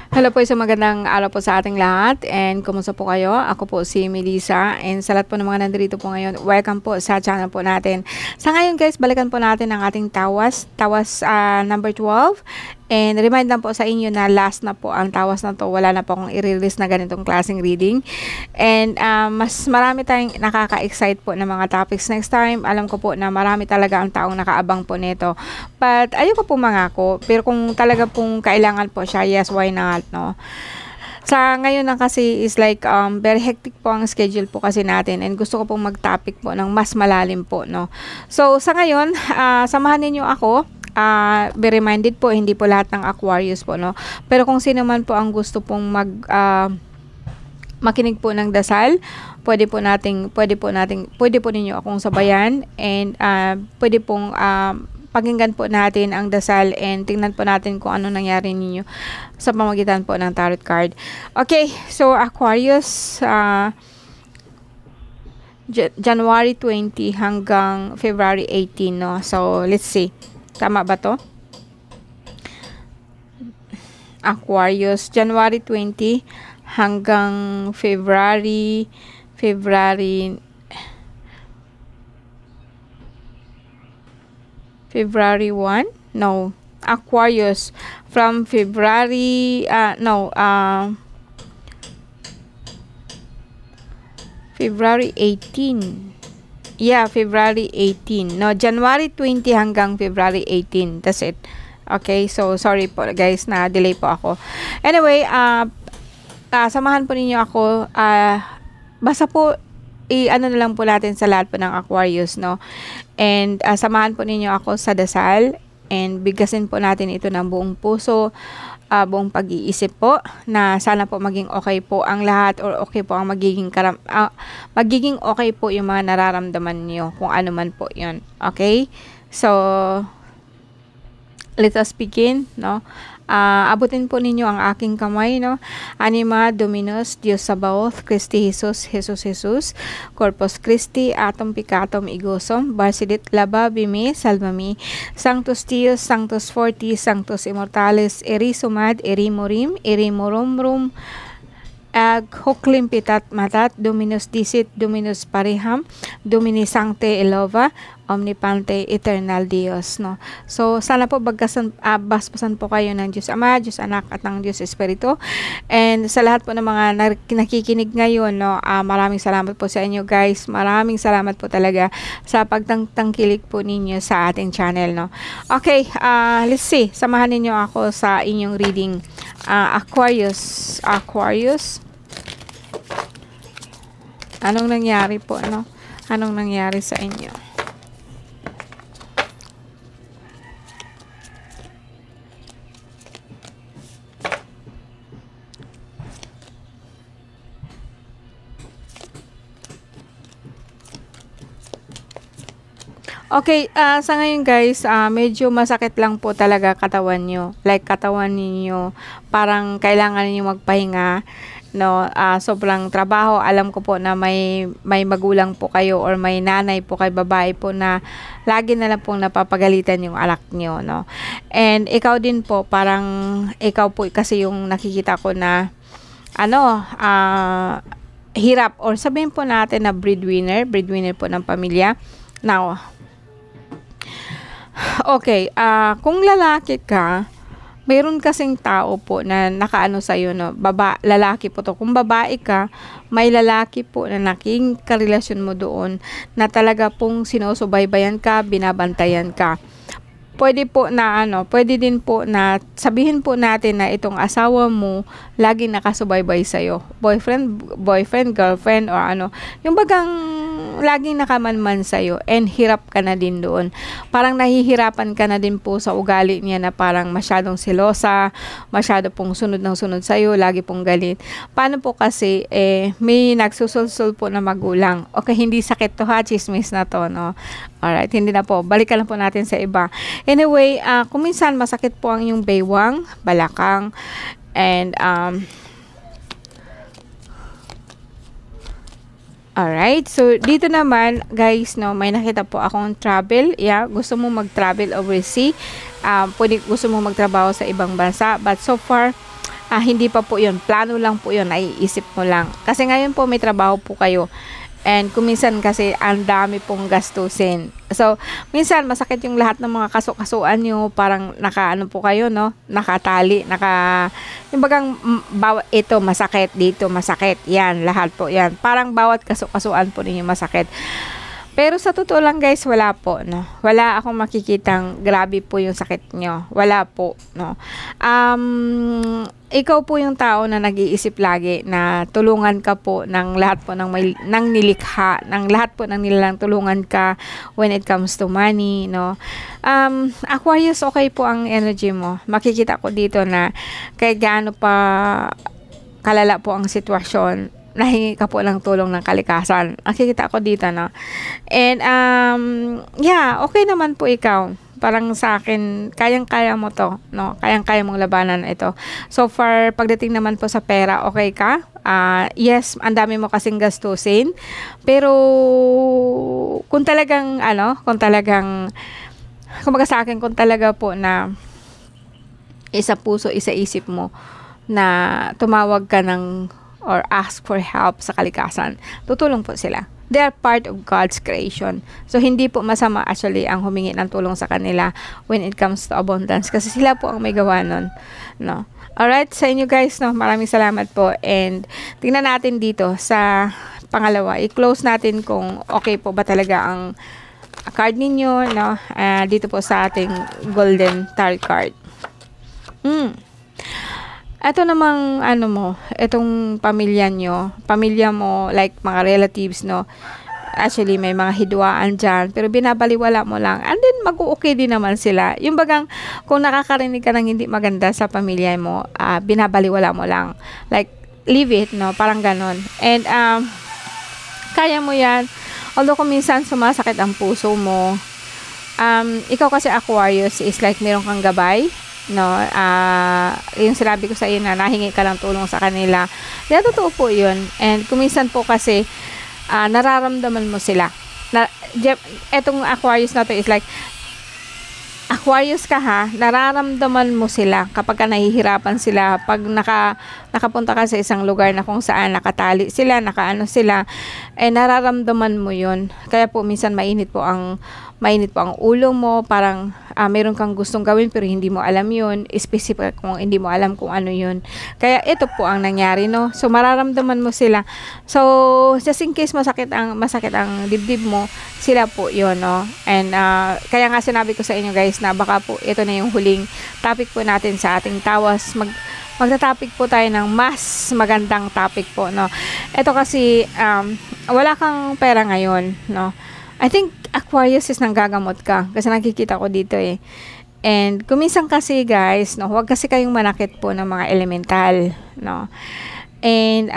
Hello po, isang magandang araw po sa ating lahat and kumusta po kayo? Ako po si Melissa and sa lahat po ng mga nandito po ngayon, welcome po sa channel po natin. Sa ngayon guys, balikan po natin ang ating tawas number 12 and remind lang po sa inyo na last na po ang tawas na to, wala na po akong i-release na ganitong klaseng reading and mas marami tayong nakaka-excite po ng mga topics next time. Alam ko po na marami talaga ang taong nakaabang po nito but ayoko po mangako, pero kung talaga pong kailangan po siya, yes, why not, no? Sa ngayon na kasi is like very hectic po ang schedule po kasi natin and gusto ko pong mag-topic po ng mas malalim po, no? So sa ngayon, samahan niyo ako. Be reminded po, hindi po lahat ng Aquarius po, no? Pero kung sino man po ang gusto pong makinig po ng dasal, pwede po ninyo akong sabayan and pwede pong pakinggan po natin ang dasal and tingnan po natin kung ano nangyari ninyo sa pamamagitan po ng tarot card. Okay, so Aquarius, January 20 hanggang February 18, no? So, let's see. Tama ba to? Aquarius, January 20 hanggang February 1? No. Aquarius from February February 18. Yeah, February 18. No, January 20 hanggang February 18. That's it. Okay, so sorry po guys na delay po ako. Anyway, samahan po ninyo ako. Basta po ano na lang po natin sa lahat po ng Aquarius, no? And samahan po ninyo ako sa dasal and bigkasin po natin ito ng buong puso, buong pag-iisip po na sana po maging okay po ang lahat or okay po ang magiging okay po yung mga nararamdaman niyo kung ano man po yun. Okay? So, let us begin, no? Abutin po ninyo ang aking kamay, no? Anima Dominus, Dios Sabaoth, Christi Jesus, Jesus, Corpus Christi, Atom Picatum Igosum, Barsidit Laba Bime, Salvami, Sanctus Dios, Sanctus Fortis, Sanctus Immortalis, Erisumad, Erimorim, Erimorumrum, Hoklim Pitat Matat, Dominus Dicit, Dominus Pariham, Domini Sancte Elova, Omnipante Eternal Dios, no? So sana po basbasan po kayo ng Diyos Ama, Diyos Anak at ng Diyos Espiritu. And sa lahat po ng mga nakikinig ngayon, no, maraming salamat po sa inyo guys. Maraming salamat po talaga sa pagtangkilik po ninyo sa ating channel, no? Okay, let's see. Samahan ninyo ako sa inyong reading. Aquarius. Anong nangyari po, no? Anong nangyari sa inyo? Okay, sa ngayon guys, medyo masakit lang po talaga katawan nyo. Like katawan niyo parang kailangan niyo magpahinga, no? Sobrang trabaho. Alam ko po na may magulang po kayo or may nanay po kay babae po na lagi na lang pong napapagalitan yung anak nyo, no? And ikaw din po, parang ikaw po kasi yung nakikita ko na hirap or sabihin po natin na breadwinner po ng pamilya. Now, okay, kung lalaki ka, mayroon kasing tao po na nakaano sa'yo, no? Lalaki po to. Kung babae ka, may lalaki po na naking karelasyon mo doon na talaga pong sinusubaybayan ka, binabantayan ka. Pwede din po na sabihin po natin na itong asawa mo laging nakasubaybay sa'yo. Boyfriend, girlfriend, o yung bagang laging nakamanman sa'yo and hirap ka na din doon. Parang nahihirapan ka na din po sa ugali niya na parang masyadong selosa, masyado pong sunod ng sunod sa'yo, lagi pong galit. Paano po kasi, may nagsusulsul po na magulang. Okay, hindi sakit to ha, chismis na to, no? Alright, hindi na po. Balikan lang po natin sa iba. Anyway, kung minsan masakit po ang inyong baywang, balakang, and alright, so dito naman guys, no, may nakita po akong travel. Yeah, gusto mo mag-travel overseas. Gusto mo magtrabaho sa ibang bansa, but so far Hindi pa po yun, plano lang po yun, naiisip mo lang. Kasi ngayon po may trabaho po kayo. And kuminsan kasi ang dami pong gastusin. So, minsan masakit yung lahat ng mga kaso-kasuan nyo, parang nakaano po kayo, no? Nakatali, yung bagang ito masakit, dito masakit, yan, lahat po yan. Parang bawat kaso-kasuan po ninyo masakit. Pero sa totoo lang guys, wala po, no? Wala akong makikitang grabe po yung sakit nyo. Wala po, no? Ikaw po yung tao na nag-iisip lagi na tulungan ka po ng lahat po ng nilikha, ng lahat po ng nilalang tulungan ka when it comes to money, no? Aquarius, okay po ang energy mo. Makikita ko dito na kay gaano pa kalala po ang sitwasyon, nahingi ka po ng tulong ng kalikasan. Nakikita ko dito, no? And, yeah, okay naman po ikaw. Parang sa akin, kayang-kaya mo to, no? Kayang-kaya mong labanan ito. So far, pagdating naman po sa pera, okay ka? Yes, ang dami mo kasing gastusin. Pero, kung talagang, kumbaga sa akin, kung talaga po na isa puso, isa isip mo, na tumawag ka ng or ask for help sa kalikasan, tutulong po sila. They are part of God's creation. So, hindi po masama actually ang humingi ng tulong sa kanila when it comes to abundance. Kasi sila po ang may gawa nun. No? Alright, sa inyo guys, no, maraming salamat po. And tingnan natin dito sa pangalawa. I-close natin kung okay po ba talaga ang card ninyo. No? Dito po sa ating Golden Tarot card. Ito namang itong pamilya mo, like mga relatives, no, actually may mga hidwaan dyan, pero binabaliwala mo lang, and then mag-okay din naman sila. Yung bagang, kung nakakarinig ka ng hindi maganda sa pamilya mo, binabaliwala mo lang, like, leave it, no, parang ganon. And, kaya mo yan, although kung minsan sumasakit ang puso mo, ikaw kasi Aquarius is like meron kang gabay, no, yung sinabi ko sa iyo na nahingi ka lang tulong sa kanila, kaya totoo po yun. And kuminsan po kasi nararamdaman mo sila na, etong Aquarius na to is like Aquarius ka ha, nararamdaman mo sila kapag ka nahihirapan sila, pag nakapunta ka sa isang lugar na kung saan nakatali sila, nakaano sila, nararamdaman mo yun. Kaya po minsan mainit po ang ulo mo, parang meron kang gustong gawin pero hindi mo alam yun, specific kung hindi mo alam kung ano yun. Kaya ito po ang nangyari, no? So mararamdaman mo sila. So just in case masakit ang dibdib mo, sila po yun, no? And kaya nga sinabi ko sa inyo guys na baka po ito na yung huling topic po natin sa ating tawas. Magta-topic po tayo ng mas magandang topic po, no? Ito kasi wala kang pera ngayon, no? I think Aquarius is nanggagamot ka kasi nakikita ko dito eh. And kuminsan kasi guys, no, huwag kasi kayong manakit po ng mga elemental, no. And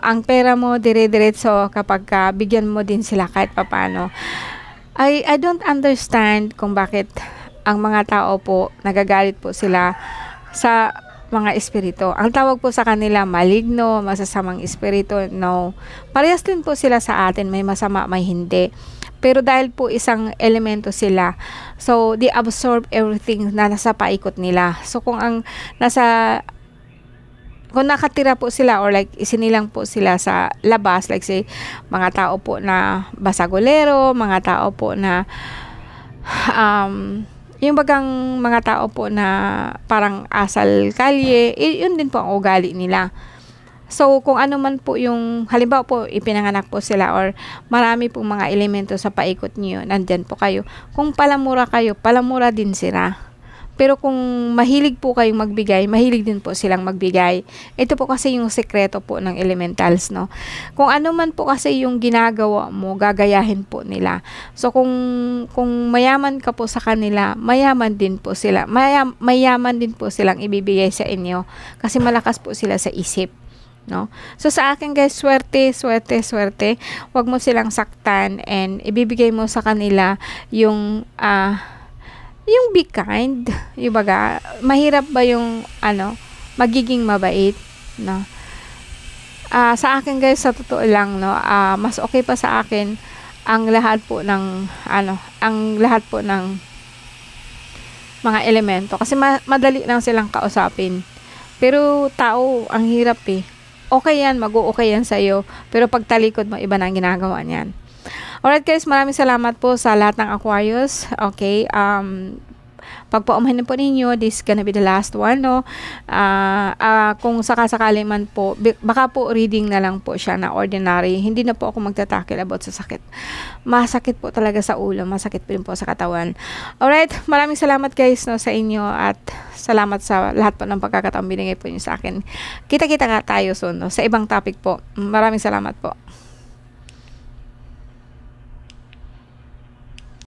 ang pera mo dire-diretso kapag bigyan mo din sila kahit papano. I don't understand kung bakit ang mga tao po nagagalit po sila sa mga espiritu. Ang tawag po sa kanila maligno, masasamang espiritu, no. Parehas din po sila sa atin, may masama, may hindi. Pero dahil po isang elemento sila, so they absorb everything na nasa paikot nila. So kung nakatira po sila or like isinilang po sila sa labas, like say mga tao po na basagolero, mga tao po na yung bagang mga tao po na parang asal kalye, yun din po ang ugali nila. So, kung ano man po yung, halimbawa po, ipinanganak po sila or marami pong mga elemento sa paikot niyo, nandyan po kayo. Kung palamura kayo, palamura din sila. Pero kung mahilig po kayong magbigay, mahilig din po silang magbigay. Ito po kasi yung sekreto po ng elementals, no? Kung ano man po kasi yung ginagawa mo, gagayahin po nila. So, kung mayaman ka po sa kanila, mayaman din po sila. Mayaman din po silang ibibigay sa inyo. Kasi malakas po sila sa isip. No? So sa akin guys, swerte. Huwag mo silang saktan and ibibigay mo sa kanila yung be kind. Yung baga, mahirap ba yung magiging mabait, no? Sa akin guys, sa totoo lang, no, mas okay pa sa akin ang lahat po ng mga elemento kasi madali lang silang kausapin. Pero tao, ang hirap eh. Okay yan, mag-o-okay yan sa'yo. Pero pag talikod mo, iba na ang ginagawa niyan. Alright guys, maraming salamat po sa lahat ng Aquarius. Okay, pagpaumahin po ninyo, this is gonna be the last one, no? Kung sakasakali man po, baka po reading na lang po siya na ordinary. Hindi na po ako magtatakil about sa sakit. Masakit po talaga sa ulo, masakit po rin po sa katawan. Alright, maraming salamat guys, no, sa inyo, at salamat sa lahat po ng pagkakataong binigay po niyo sa akin. Kita-kita nga tayo soon, no, sa ibang topic po. Maraming salamat po.